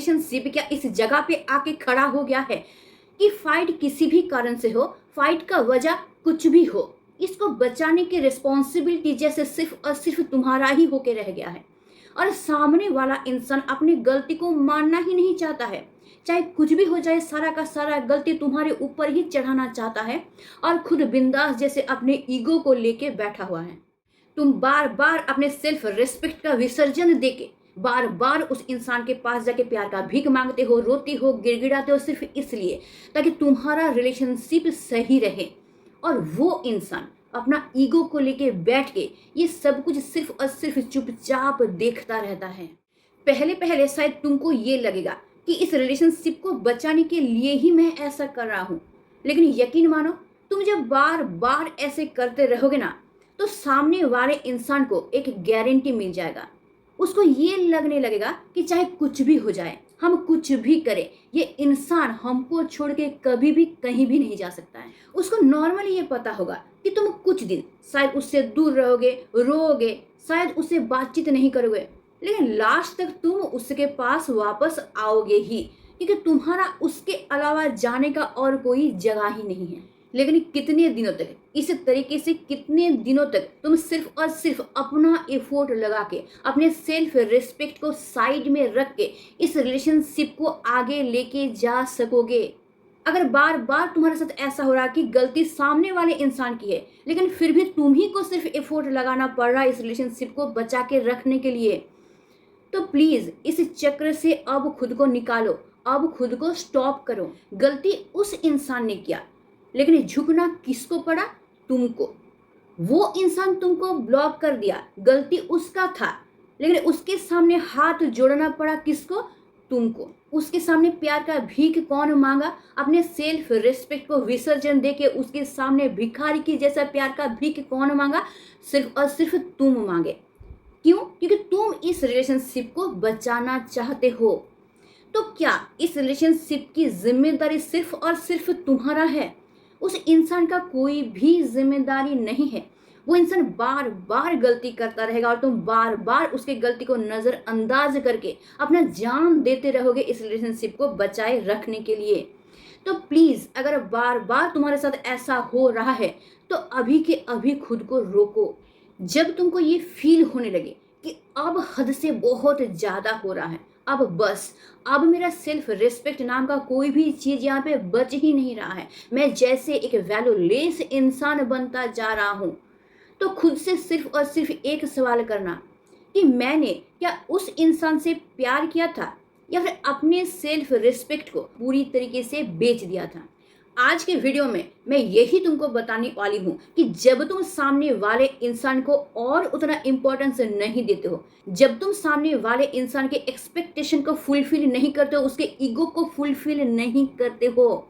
Relationship क्या इस जगह पे आके खड़ा हो गया है कि फाइट किसी भी कारण से हो, फाइट का वजह कुछ भी हो, इसको बचाने की रिस्पॉन्सिबिलिटी जैसे सिर्फ और सिर्फ तुम्हारा ही होके रह गया है। और सामने वाला इंसान अपनी गलती को मानना ही नहीं चाहता है। चाहे कुछ भी हो जाए, सारा का सारा गलती तुम्हारे ऊपर ही चढ़ाना चाहता है और खुद बिंदास जैसे अपने ईगो को लेके बैठा हुआ है। तुम बार बार अपने सेल्फ रिस्पेक्ट का विसर्जन देके बार बार उस इंसान के पास जाके प्यार का भीख मांगते हो, रोते हो, गिड़गिड़ाते हो, सिर्फ इसलिए ताकि तुम्हारा रिलेशनशिप सही रहे। और वो इंसान अपना ईगो को लेके बैठ के ये सब कुछ सिर्फ और सिर्फ चुपचाप देखता रहता है। पहले पहले शायद तुमको ये लगेगा कि इस रिलेशनशिप को बचाने के लिए ही मैं ऐसा कर रहा हूँ, लेकिन यकीन मानो, तुम जब बार बार ऐसे करते रहोगे ना, तो सामने वाले इंसान को एक गारंटी मिल जाएगा। उसको ये लगने लगेगा कि चाहे कुछ भी हो जाए, हम कुछ भी करें, ये इंसान हमको छोड़ के कभी भी कहीं भी नहीं जा सकता है। उसको नॉर्मली ये पता होगा कि तुम कुछ दिन शायद उससे दूर रहोगे, रोओगे, शायद उससे बातचीत नहीं करोगे, लेकिन लास्ट तक तुम उसके पास वापस आओगे ही, क्योंकि तुम्हारा उसके अलावा जाने का और कोई जगह ही नहीं है। लेकिन कितने दिनों तक, इस तरीके से कितने दिनों तक तुम सिर्फ और सिर्फ अपना एफोर्ट लगा के, अपने सेल्फ रिस्पेक्ट को साइड में रख के इस रिलेशनशिप को आगे लेके जा सकोगे? अगर बार बार तुम्हारे साथ ऐसा हो रहा कि गलती सामने वाले इंसान की है, लेकिन फिर भी तुम ही को सिर्फ एफोर्ट लगाना पड़ रहा है इस रिलेशनशिप को बचा के रखने के लिए, तो प्लीज इस चक्र से अब खुद को निकालो, अब खुद को स्टॉप करो। गलती उस इंसान ने किया, लेकिन झुकना किसको पड़ा? तुमको। वो इंसान तुमको ब्लॉक कर दिया, गलती उसका था, लेकिन उसके सामने हाथ जोड़ना पड़ा किसको? तुमको। उसके सामने प्यार का भीख कौन मांगा? अपने सेल्फ रिस्पेक्ट को विसर्जन देके उसके सामने भिखारी की जैसा प्यार का भीख कौन मांगा? सिर्फ और सिर्फ तुम मांगे। क्यों? क्योंकि तुम इस रिलेशनशिप को बचाना चाहते हो। तो क्या इस रिलेशनशिप की जिम्मेदारी सिर्फ और सिर्फ तुम्हारा है? उस इंसान का कोई भी जिम्मेदारी नहीं है। वो इंसान बार बार गलती करता रहेगा और तुम बार बार उसकी गलती को नजरअंदाज करके अपना जान देते रहोगे इस रिलेशनशिप को बचाए रखने के लिए। तो प्लीज, अगर बार बार तुम्हारे साथ ऐसा हो रहा है, तो अभी के अभी खुद को रोको। जब तुमको ये फील होने लगे कि अब हद से बहुत ज्यादा हो रहा है, अब बस, अब मेरा सेल्फ रिस्पेक्ट नाम का कोई भी चीज यहाँ पे बच ही नहीं रहा है, मैं जैसे एक वैल्यूलेस इंसान बनता जा रहा हूँ, तो खुद से सिर्फ और सिर्फ एक सवाल करना कि मैंने क्या उस इंसान से प्यार किया था या फिर अपने सेल्फ रिस्पेक्ट को पूरी तरीके से बेच दिया था। आज के वीडियो में मैं यही तुमको बताने वाली हूँ कि जब तुम सामने वाले इंसान को और उतना इम्पोर्टेंस नहीं देते हो, जब तुम सामने वाले इंसान के एक्सपेक्टेशन को फुलफिल नहीं करते हो, उसके ईगो को फुलफिल नहीं करते हो,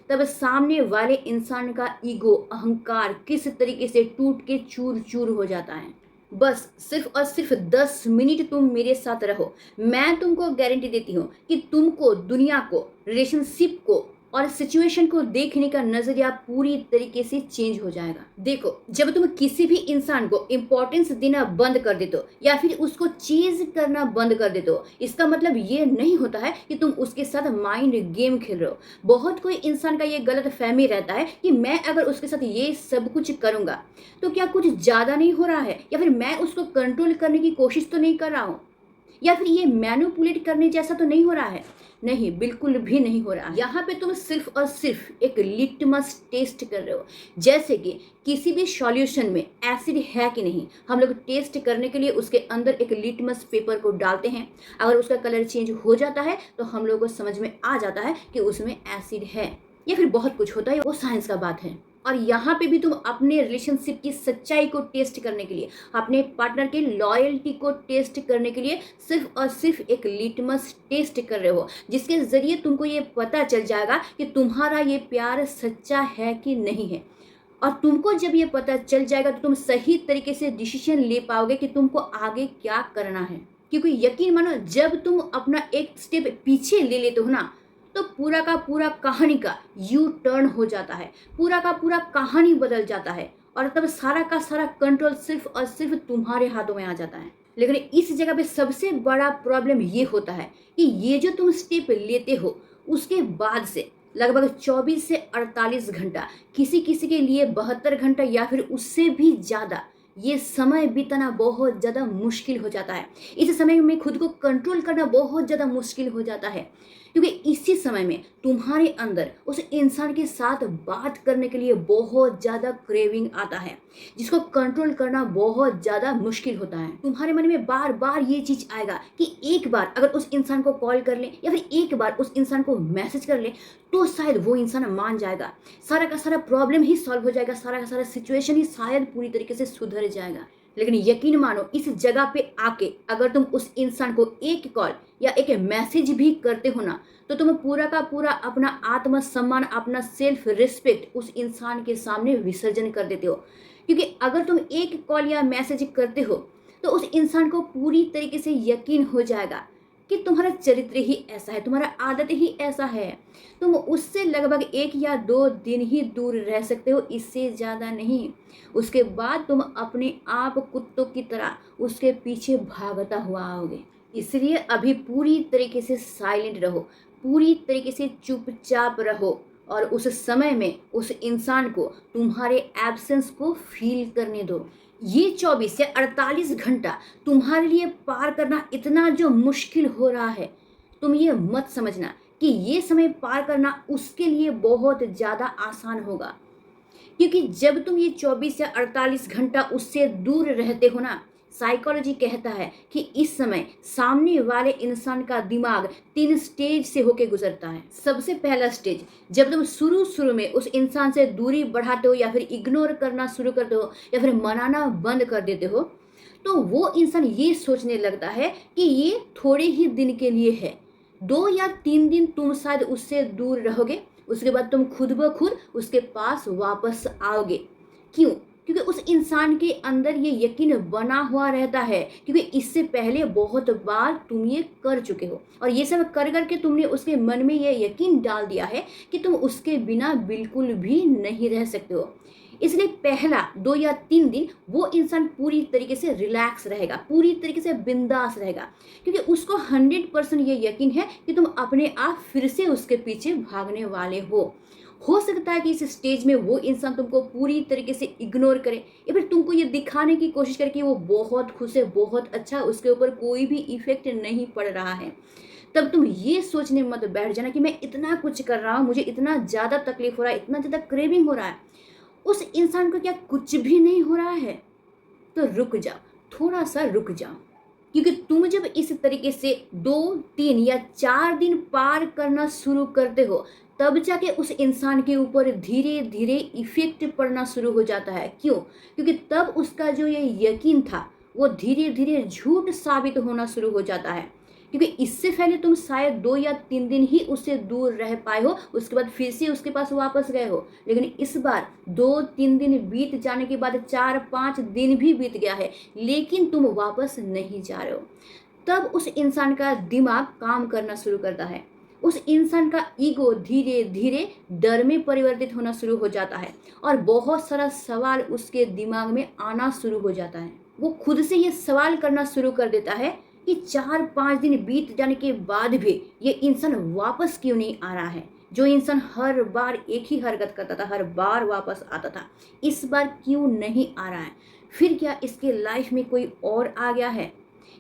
तब सामने वाले इंसान का ईगो, अहंकार किस तरीके से टूट के चूर चूर हो जाता है। बस सिर्फ और सिर्फ 10 मिनट तुम मेरे साथ रहो, मैं तुमको गारंटी देती हूँ कि तुमको दुनिया को, रिलेशनशिप को और सिचुएशन को देखने का नजरिया पूरी तरीके से चेंज हो जाएगा। देखो, जब तुम किसी भी इंसान को इंपॉर्टेंस देना बंद कर देते हो या फिर उसको चीज करना बंद कर देते हो, इसका मतलब ये नहीं होता है कि तुम उसके साथ माइंड गेम खेल रहे हो। बहुत कोई इंसान का ये गलत फहमी रहता है कि मैं अगर उसके साथ ये सब कुछ करूंगा तो क्या कुछ ज्यादा नहीं हो रहा है, या फिर मैं उसको कंट्रोल करने की कोशिश तो नहीं कर रहा हूँ, या फिर ये मैनिपुलेट करने जैसा तो नहीं हो रहा है। नहीं, बिल्कुल भी नहीं हो रहा है। यहाँ पे तुम सिर्फ और सिर्फ एक लिटमस टेस्ट कर रहे हो। जैसे कि किसी भी सॉल्यूशन में एसिड है कि नहीं, हम लोग टेस्ट करने के लिए उसके अंदर एक लिटमस पेपर को डालते हैं। अगर उसका कलर चेंज हो जाता है तो हम लोगों को समझ में आ जाता है कि उसमें एसिड है, या फिर बहुत कुछ होता है, वो साइंस का बात है। और यहाँ पे भी तुम अपने रिलेशनशिप की सच्चाई को टेस्ट करने के लिए, अपने पार्टनर के लॉयल्टी को टेस्ट करने के लिए सिर्फ और सिर्फ एक लिटमस टेस्ट कर रहे हो, जिसके जरिए तुमको ये पता चल जाएगा कि तुम्हारा ये प्यार सच्चा है कि नहीं है। और तुमको जब ये पता चल जाएगा तो तुम सही तरीके से डिसीजन ले पाओगे कि तुमको आगे क्या करना है। क्योंकि यकीन मानो, जब तुम अपना एक स्टेप पीछे ले लेते हो ना, तो पूरा का पूरा कहानी का यू टर्न हो जाता है, पूरा का पूरा कहानी बदल जाता है, और तब सारा का सारा कंट्रोल सिर्फ और सिर्फ तुम्हारे हाथों में आ जाता है। लेकिन इस जगह पे सबसे बड़ा प्रॉब्लम ये होता है कि ये जो तुम स्टेप लेते हो उसके बाद से लगभग 24 से 48 घंटा, किसी किसी के लिए 72 घंटा या फिर उससे भी ज़्यादा ये समय बिताना बहुत ज़्यादा मुश्किल हो जाता है। इस समय में खुद को कंट्रोल करना बहुत ज़्यादा मुश्किल हो जाता है, क्योंकि इसी समय में तुम्हारे अंदर उस इंसान के साथ बात करने के लिए बहुत ज़्यादा क्रेविंग आता है, जिसको कंट्रोल करना बहुत ज़्यादा मुश्किल होता है। तुम्हारे मन में बार बार ये चीज़ आएगा कि एक बार अगर उस इंसान को कॉल कर ले या फिर एक बार उस इंसान को मैसेज कर ले तो शायद वो इंसान मान जाएगा, सारा का सारा प्रॉब्लम ही सॉल्व हो जाएगा, सारा का सारा सिचुएशन ही शायद पूरी तरीके से सुधर जाएगा। लेकिन यकीन मानो, इस जगह पे आके अगर तुम उस इंसान को एक कॉल या एक मैसेज भी करते हो ना, तो तुम पूरा का पूरा अपना आत्मसम्मान, अपना सेल्फ रिस्पेक्ट उस इंसान के सामने विसर्जन कर देते हो। क्योंकि अगर तुम एक कॉल या मैसेज करते हो तो उस इंसान को पूरी तरीके से यकीन हो जाएगा कि तुम्हारा चरित्र ही ऐसा है, तुम्हारा आदत ही ऐसा है। तुम उससे लगभग 1 या 2 दिन ही दूर रह सकते हो, इससे ज़्यादा नहीं। उसके बाद तुम अपने आप कुत्तों की तरह उसके पीछे भागता हुआ आओगे। इसलिए अभी पूरी तरीके से साइलेंट रहो, पूरी तरीके से चुपचाप रहो और उस समय में उस इंसान को तुम्हारे एब्सेंस को फील करने दो। ये 24 से 48 घंटा तुम्हारे लिए पार करना इतना जो मुश्किल हो रहा है, तुम ये मत समझना कि ये समय पार करना उसके लिए बहुत ज़्यादा आसान होगा। क्योंकि जब तुम ये 24 या 48 घंटा उससे दूर रहते हो ना, साइकोलॉजी कहता है कि इस समय सामने वाले इंसान का दिमाग 3 स्टेज से होके गुजरता है। सबसे पहला स्टेज, जब तुम शुरू में उस इंसान से दूरी बढ़ाते हो या फिर इग्नोर करना शुरू करते हो या फिर मनाना बंद कर देते हो, तो वो इंसान ये सोचने लगता है कि ये थोड़े ही दिन के लिए है। 2 या 3 दिन तुम शायद उससे दूर रहोगे, उसके बाद तुम खुद ब खुद उसके पास वापस आओगे। क्यों? क्योंकि उस इंसान के अंदर ये यकीन बना हुआ रहता है, क्योंकि इससे पहले बहुत बार तुम ये कर चुके हो और ये सब कर करके तुमने उसके मन में ये यकीन डाल दिया है कि तुम उसके बिना बिल्कुल भी नहीं रह सकते हो। इसलिए पहला 2 या 3 दिन वो इंसान पूरी तरीके से रिलैक्स रहेगा, पूरी तरीके से बिंदास रहेगा, क्योंकि उसको 100% ये यकीन है कि तुम अपने आप फिर से उसके पीछे भागने वाले हो। हो सकता है कि इस स्टेज में वो इंसान तुमको पूरी तरीके से इग्नोर करे या फिर तुमको ये दिखाने की कोशिश करे कि वो बहुत खुश है, बहुत अच्छा, उसके ऊपर कोई भी इफेक्ट नहीं पड़ रहा है। तब तुम ये सोचने मत बैठ जाना कि मैं इतना कुछ कर रहा हूँ, मुझे इतना ज़्यादा तकलीफ हो रहा है, इतना ज़्यादा क्रेविंग हो रहा है, उस इंसान को क्या कुछ भी नहीं हो रहा है? तो रुक जाओ, थोड़ा सा रुक जाओ। क्योंकि तुम जब इस तरीके से 2, 3 या 4 दिन पार करना शुरू करते हो, तब जाके उस इंसान के ऊपर धीरे धीरे इफेक्ट पड़ना शुरू हो जाता है। क्यों? क्योंकि तब उसका जो ये यकीन था वो धीरे धीरे झूठ साबित होना शुरू हो जाता है। क्योंकि इससे पहले तुम शायद 2 या 3 दिन ही उससे दूर रह पाए हो, उसके बाद फिर से उसके पास वापस गए हो। लेकिन इस बार 2-3 दिन बीत जाने के बाद 4-5 दिन भी बीत गया है, लेकिन तुम वापस नहीं जा रहे हो। तब उस इंसान का दिमाग काम करना शुरू करता है, उस इंसान का ईगो धीरे धीरे डर में परिवर्तित होना शुरू हो जाता है और बहुत सारा सवाल उसके दिमाग में आना शुरू हो जाता है। वो खुद से ये सवाल करना शुरू कर देता है कि 4-5 दिन बीत जाने के बाद भी ये इंसान वापस क्यों नहीं आ रहा है। जो इंसान हर बार एक ही हरकत करता था, हर बार वापस आता था, इस बार क्यों नहीं आ रहा है? फिर क्या इसके लाइफ में कोई और आ गया है,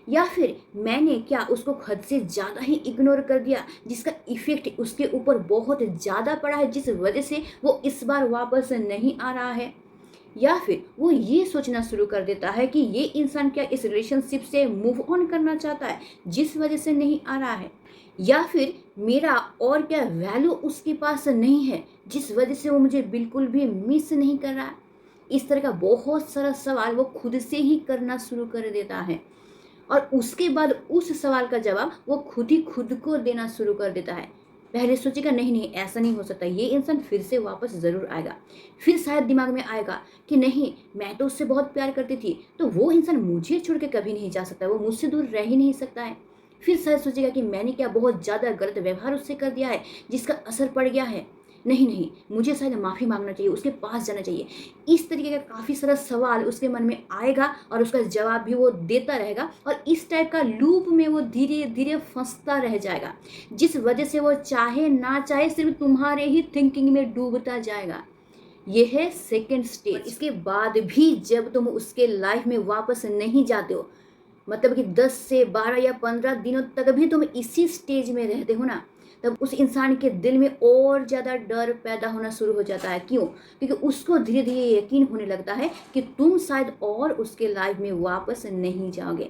या फिर मैंने क्या उसको हद से ज़्यादा ही इग्नोर कर दिया, जिसका इफ़ेक्ट उसके ऊपर बहुत ज़्यादा पड़ा है, जिस वजह से वो इस बार वापस नहीं आ रहा है? या फिर वो ये सोचना शुरू कर देता है कि ये इंसान क्या इस रिलेशनशिप से मूव ऑन करना चाहता है, जिस वजह से नहीं आ रहा है? या फिर मेरा और क्या वैल्यू उसके पास नहीं है, जिस वजह से वो मुझे बिल्कुल भी मिस नहीं कर रहा है? इस तरह का बहुत सारा सवाल वो खुद से ही करना शुरू कर देता है और उसके बाद उस सवाल का जवाब वो खुद को देना शुरू कर देता है। पहले सोचेगा नहीं नहीं ऐसा नहीं हो सकता, ये इंसान फिर से वापस ज़रूर आएगा। फिर शायद दिमाग में आएगा कि नहीं, मैं तो उससे बहुत प्यार करती थी, तो वो इंसान मुझे छोड़ के कभी नहीं जा सकता, वो मुझसे दूर रह ही नहीं सकता है। फिर शायद सोचेगा कि मैंने क्या बहुत ज़्यादा गलत व्यवहार उससे कर दिया है, जिसका असर पड़ गया है। नहीं नहीं, मुझे शायद माफ़ी मांगना चाहिए, उसके पास जाना चाहिए। इस तरीके का काफ़ी सारा सवाल उसके मन में आएगा और उसका जवाब भी वो देता रहेगा और इस टाइप का लूप में वो धीरे धीरे फंसता रह जाएगा, जिस वजह से वो चाहे ना चाहे सिर्फ तुम्हारे ही थिंकिंग में डूबता जाएगा। ये है सेकेंड स्टेज। इसके बाद भी जब तुम उसके लाइफ में वापस नहीं जाते हो, मतलब कि 10 से 12 या 15 दिनों तक भी तुम इसी स्टेज में रहते हो ना, तब उस इंसान के दिल में और ज़्यादा डर पैदा होना शुरू हो जाता है। क्यों? क्योंकि उसको धीरे धीरे यकीन होने लगता है कि तुम शायद और उसके लाइफ में वापस नहीं जाओगे।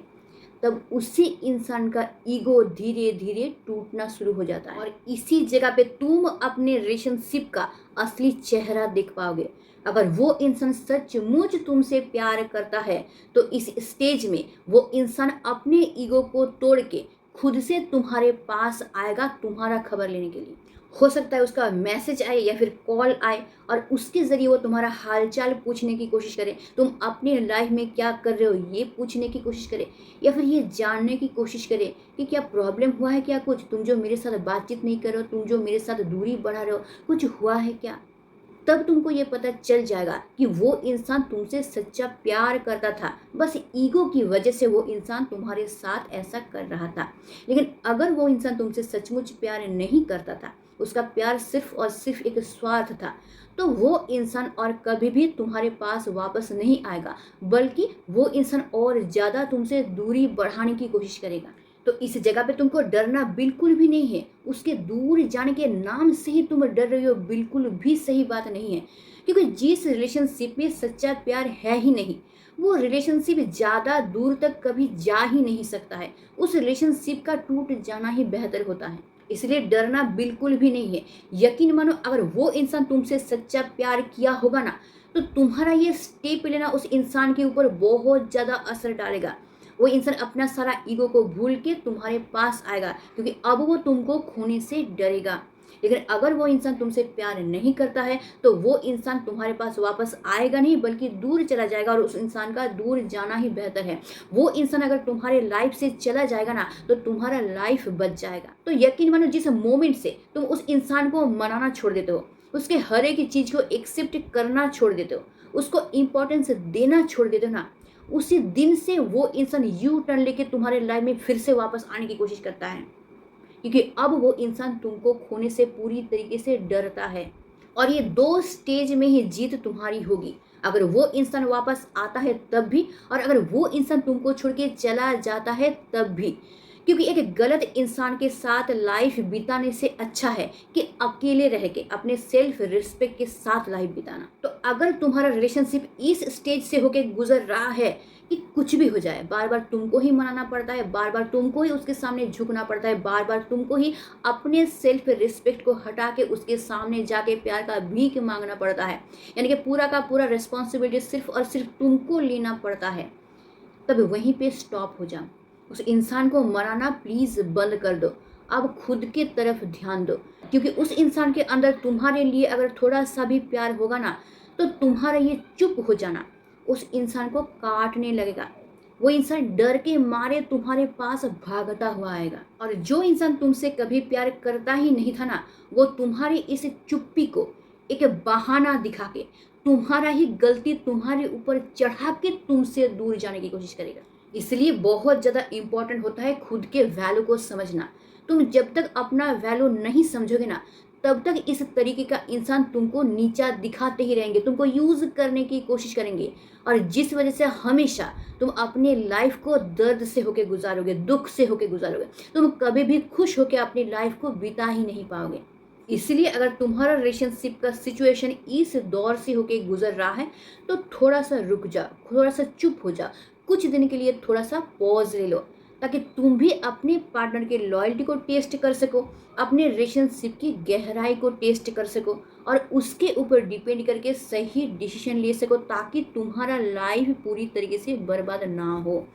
तब उसी इंसान का ईगो धीरे धीरे टूटना शुरू हो जाता है और इसी जगह पे तुम अपने रिलेशनशिप का असली चेहरा देख पाओगे। अगर वो इंसान सचमुच तुमसे प्यार करता है तो इस स्टेज में वो इंसान अपने ईगो को तोड़ के खुद से तुम्हारे पास आएगा तुम्हारा खबर लेने के लिए। हो सकता है उसका मैसेज आए या फिर कॉल आए और उसके ज़रिए वो तुम्हारा हालचाल पूछने की कोशिश करे, तुम अपने लाइफ में क्या कर रहे हो ये पूछने की कोशिश करे, या फिर ये जानने की कोशिश करे कि क्या प्रॉब्लम हुआ है, क्या कुछ तुम जो मेरे साथ बातचीत नहीं कर रहे हो, तुम जो मेरे साथ दूरी बढ़ा रहे हो, कुछ हुआ है क्या। तब तुमको ये पता चल जाएगा कि वो इंसान तुमसे सच्चा प्यार करता था, बस ईगो की वजह से वो इंसान तुम्हारे साथ ऐसा कर रहा था। लेकिन अगर वो इंसान तुमसे सचमुच प्यार नहीं करता था, उसका प्यार सिर्फ और सिर्फ एक स्वार्थ था, तो वो इंसान और कभी भी तुम्हारे पास वापस नहीं आएगा, बल्कि वो इंसान और ज़्यादा तुमसे दूरी बढ़ाने की कोशिश करेगा। तो इस जगह पे तुमको डरना बिल्कुल भी नहीं है। उसके दूर जाने के नाम से ही तुम डर रही हो, बिल्कुल भी सही बात नहीं है। क्योंकि जिस रिलेशनशिप में सच्चा प्यार है ही नहीं, वो रिलेशनशिप ज़्यादा दूर तक कभी जा ही नहीं सकता है। उस रिलेशनशिप का टूट जाना ही बेहतर होता है। इसलिए डरना बिल्कुल भी नहीं है। यकीन मानो, अगर वो इंसान तुमसे सच्चा प्यार किया होगा ना, तो तुम्हारा ये स्टेप लेना उस इंसान के ऊपर बहुत ज़्यादा असर डालेगा। वो इंसान अपना सारा ईगो को भूल के तुम्हारे पास आएगा, क्योंकि अब वो तुमको खोने से डरेगा। लेकिन अगर वो इंसान तुमसे प्यार नहीं करता है तो वो इंसान तुम्हारे पास वापस आएगा नहीं, बल्कि दूर चला जाएगा और उस इंसान का दूर जाना ही बेहतर है। वो इंसान अगर तुम्हारे लाइफ से चला जाएगा ना, तो तुम्हारा लाइफ बच जाएगा। तो यकीन मानो, जिस मोमेंट से तुम उस इंसान को मनाना छोड़ देते हो, उसके हर एक चीज़ को एक्सेप्ट करना छोड़ देते हो, उसको इम्पोर्टेंस देना छोड़ देते हो ना, उसी दिन से वो इंसान यू टर्न लेके तुम्हारे लाइफ में फिर से वापस आने की कोशिश करता है, क्योंकि अब वो इंसान तुमको खोने से पूरी तरीके से डरता है। और ये दो स्टेज में ही जीत तुम्हारी होगी। अगर वो इंसान वापस आता है तब भी, और अगर वो इंसान तुमको छोड़ के चला जाता है तब भी। क्योंकि एक गलत इंसान के साथ लाइफ बिताने से अच्छा है कि अकेले रह के अपने सेल्फ रिस्पेक्ट के साथ लाइफ बिताना। तो अगर तुम्हारा रिलेशनशिप इस स्टेज से होके गुजर रहा है कि कुछ भी हो जाए, बार बार तुमको ही मनाना पड़ता है, बार बार तुमको ही उसके सामने झुकना पड़ता है, बार बार तुमको ही अपने सेल्फ रिस्पेक्ट को हटा के उसके सामने जाके प्यार का भीख मांगना पड़ता है, यानी कि पूरा का पूरा रिस्पॉन्सिबिलिटी सिर्फ और सिर्फ तुमको लेना पड़ता है, तब वहीं पे स्टॉप हो जाओ। उस इंसान को मनाना प्लीज़ बंद कर दो। अब खुद के तरफ ध्यान दो, क्योंकि उस इंसान के अंदर तुम्हारे लिए अगर थोड़ा सा भी प्यार होगा ना, तो तुम्हारा ये चुप हो जाना उस इंसान को काटने लगेगा। वो इंसान डर के मारे तुम्हारे पास भागता हुआ आएगा। और जो इंसान तुमसे कभी प्यार करता ही नहीं था ना, वो तुम्हारी इस चुप्पी को एक बहाना दिखा के तुम्हारा ही गलती तुम्हारे ऊपर चढ़ा के तुमसे दूर जाने की कोशिश करेगा। इसलिए बहुत ज़्यादा इम्पोर्टेंट होता है खुद के वैल्यू को समझना। तुम जब तक अपना वैल्यू नहीं समझोगे ना, तब तक इस तरीके का इंसान तुमको नीचा दिखाते ही रहेंगे, तुमको यूज़ करने की कोशिश करेंगे, और जिस वजह से हमेशा तुम अपने लाइफ को दर्द से होके गुजारोगे, दुख से होके गुजारोगे। तुम कभी भी खुश होके अपनी लाइफ को बिता ही नहीं पाओगे। इसलिए अगर तुम्हारा रिलेशनशिप का सिचुएशन इस दौर से होके गुजर रहा है, तो थोड़ा सा रुक जाओ, थोड़ा सा चुप हो जाओ, कुछ दिन के लिए थोड़ा सा पॉज ले लो, ताकि तुम भी अपने पार्टनर के लॉयल्टी को टेस्ट कर सको, अपने रिलेशनशिप की गहराई को टेस्ट कर सको, और उसके ऊपर डिपेंड करके सही डिसीजन ले सको, ताकि तुम्हारा लाइफ पूरी तरीके से बर्बाद ना हो।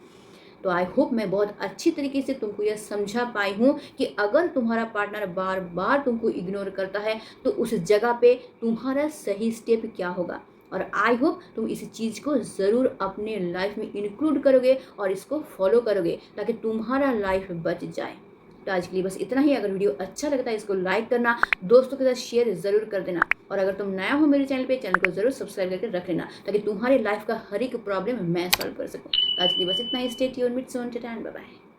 तो आई होप मैं बहुत अच्छी तरीके से तुमको यह समझा पाई हूँ कि अगर तुम्हारा पार्टनर बार बार तुमको इग्नोर करता है, तो उस जगह पे तुम्हारा सही स्टेप क्या होगा। और आई होप तुम इस चीज़ को ज़रूर अपने लाइफ में इंक्लूड करोगे और इसको फॉलो करोगे, ताकि तुम्हारा लाइफ बच जाए। तो आज के लिए बस इतना ही। अगर वीडियो अच्छा लगता है इसको लाइक करना, दोस्तों के साथ शेयर ज़रूर कर देना, और अगर तुम नया हो मेरे चैनल पे, चैनल को ज़रूर सब्सक्राइब करके रख लेना, ताकि तुम्हारे लाइफ का हर एक प्रॉब्लम मैं सॉल्व कर सकूँ। तो आज के लिए बस इतना ही। Stay tuned, meet soon, tata, bye bye.